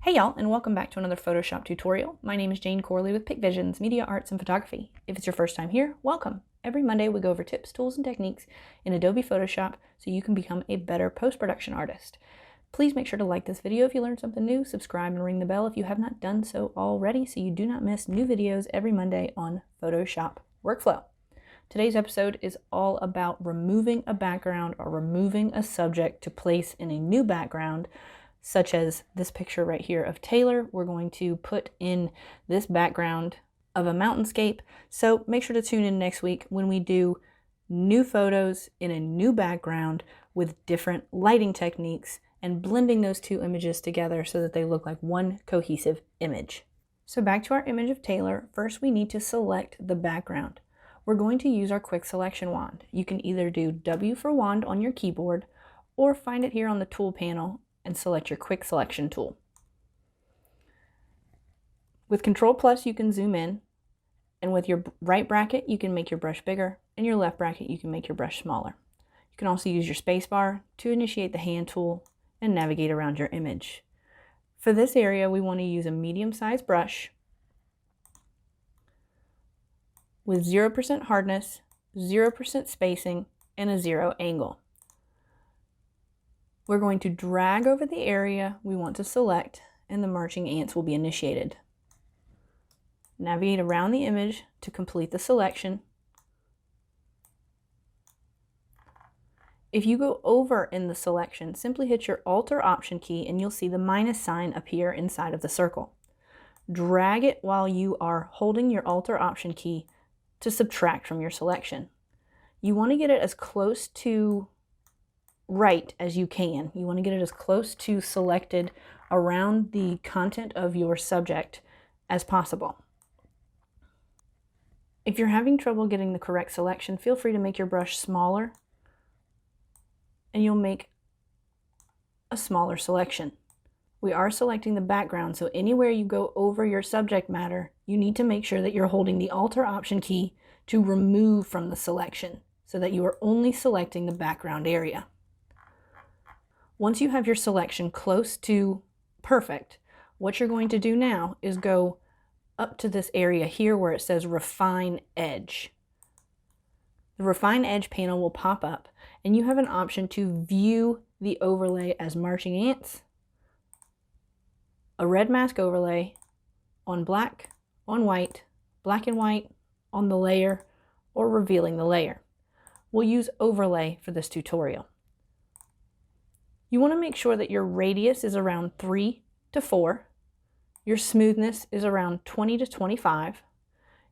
Hey y'all, and welcome back to another Photoshop tutorial. My name is Jane Corley with PicVisions, Media Arts and Photography. If it's your first time here, welcome. Every Monday we go over tips, tools, and techniques in Adobe Photoshop so you can become a better post-production artist. Please make sure to like this video if you learned something new, subscribe and ring the bell if you have not done so already so you do not miss new videos every Monday on Photoshop Workflow. Today's episode is all about removing a background or removing a subject to place in a new background, such as this picture right here of Taylor. We're going to put in this background of a mountainscape. So make sure to tune in next week when we do new photos in a new background with different lighting techniques and blending those two images together so that they look like one cohesive image. So back to our image of Taylor, first we need to select the background. We're going to use our quick selection wand. You can either do W for wand on your keyboard or find it here on the tool panel and select your quick selection tool. With Control Plus you can zoom in, and with your right bracket you can make your brush bigger, and your left bracket you can make your brush smaller. You can also use your space bar to initiate the hand tool and navigate around your image. For this area we want to use a medium-sized brush with 0% hardness, 0% spacing, and a 0 angle. We're going to drag over the area we want to select, and the marching ants will be initiated. Navigate around the image to complete the selection. If you go over in the selection, simply hit your Alt or Option key and you'll see the minus sign appear inside of the circle. Drag it while you are holding your Alt or Option key to subtract from your selection. You want to get it as close to right as you can. You want to get it as close to selected around the content of your subject as possible. If you're having trouble getting the correct selection, feel free to make your brush smaller and you'll make a smaller selection. We are selecting the background, so anywhere you go over your subject matter, you need to make sure that you're holding the Alt or Option key to remove from the selection so that you are only selecting the background area. Once you have your selection close to perfect, what you're going to do now is go up to this area here where it says Refine Edge. The Refine Edge panel will pop up and you have an option to view the overlay as marching ants, a red mask overlay, on black, on white, black and white, on the layer, or revealing the layer. We'll use overlay for this tutorial. You want to make sure that your radius is around 3 to 4, your smoothness is around 20 to 25,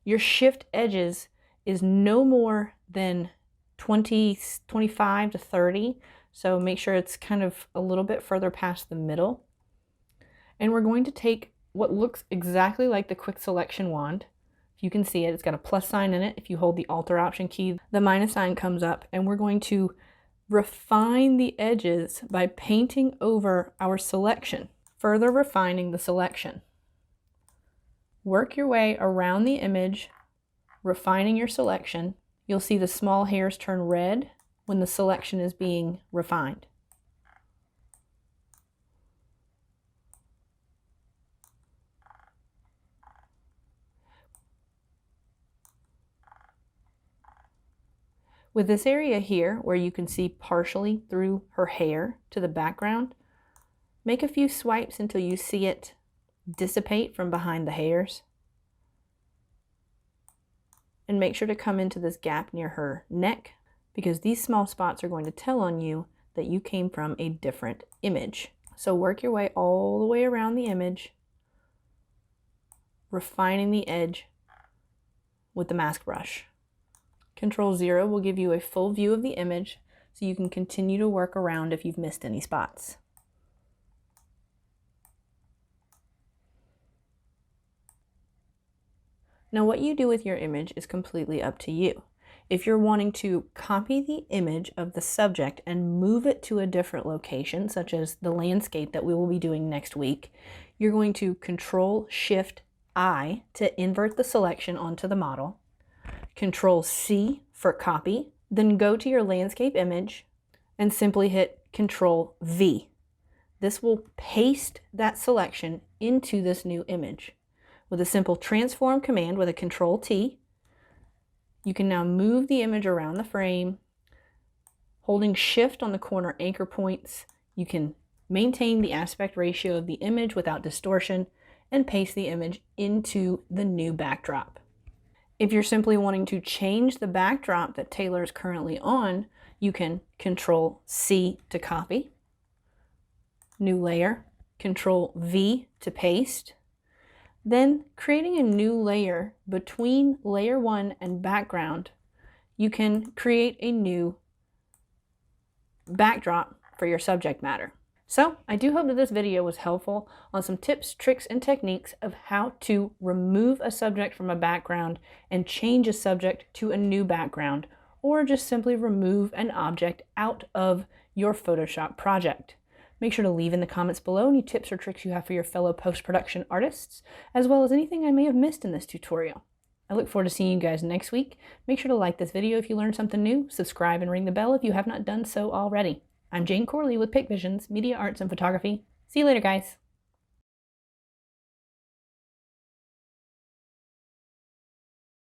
your shift edges is no more than 25 to 30, so make sure it's kind of a little bit further past the middle. And we're going to take what looks exactly like the quick selection wand. If you can see it, it's got a plus sign in it. If you hold the Alt or Option key, the minus sign comes up, and we're going to refine the edges by painting over our selection, further refining the selection. Work your way around the image, refining your selection. You'll see the small hairs turn red when the selection is being refined. With this area here, where you can see partially through her hair to the background, make a few swipes until you see it dissipate from behind the hairs. And make sure to come into this gap near her neck, because these small spots are going to tell on you that you came from a different image. So work your way all the way around the image, refining the edge with the mask brush. Control 0 will give you a full view of the image so you can continue to work around if you've missed any spots. Now what you do with your image is completely up to you. If you're wanting to copy the image of the subject and move it to a different location, such as the landscape that we will be doing next week, you're going to Control Shift I to invert the selection onto the model. Control C for copy, then go to your landscape image and simply hit Control V. this will paste that selection into this new image. With a simple transform command with a Control T, you can now move the image around the frame. Holding Shift on the corner anchor points, you can maintain the aspect ratio of the image without distortion and paste the image into the new backdrop. If you're simply wanting to change the backdrop that Taylor is currently on, you can Control C to copy, new layer, Control V to paste. Then, creating a new layer between layer 1 and background, you can create a new backdrop for your subject matter. So, I do hope that this video was helpful on some tips, tricks, and techniques of how to remove a subject from a background and change a subject to a new background, or just simply remove an object out of your Photoshop project. Make sure to leave in the comments below any tips or tricks you have for your fellow post-production artists, as well as anything I may have missed in this tutorial. I look forward to seeing you guys next week. Make sure to like this video if you learned something new, subscribe and ring the bell if you have not done so already. I'm Jane Corley with Pic Visions, Media Arts and Photography. See you later, guys.